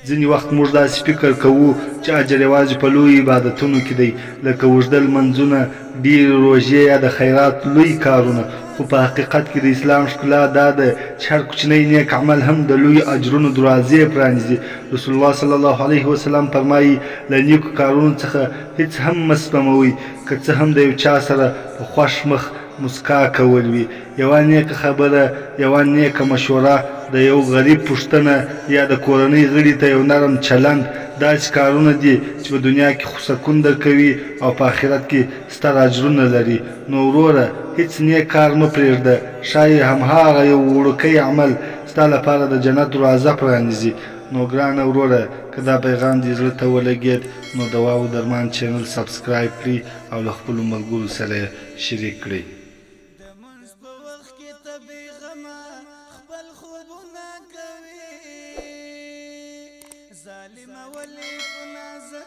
ځینې وخت موږ داسې فکر کوو چې اجر یوازې په لوی عبادتونو کې دی، لکه اوږده لمونځونه، ډېرې روژې یا د خیرات لوی کارونه. خو په حقیقت کې د اسلام ښکلا دا ده چې هر کوچنی نیک عمل هم د لوی اجرونو دروازې پرانیزي. رسول الله صلی الله علیه وسلم فرمایي له نیکو کارونو څخه هیڅ هم مه سپموئ، که څه هم د یو چا سره په خوښ مخ مسکا کول وي. یوه نیکه خبره، یوه نیکه مشوره، د یو غریب پوښتنه یا د کورنۍ غړي ته یو نرم چلند، داسې کارونه دي چې په دنیا کې خو سکون درکوي او په آخرت کې ستر اجرونه لري. نو وروره هیڅ نیک کار مه پرېږده، ښایي هماغه یو وړوکی عمل ستا لپاره د جنت دروازه پرانیزي. نو ګرانه وروره، که دا پیغام دې زړه ته ولګېد نو د واو درمان چینل سبسکرایب کړئ او له خپلو ملګرو سره یې شریک کړئ. ظالم ولی په نظر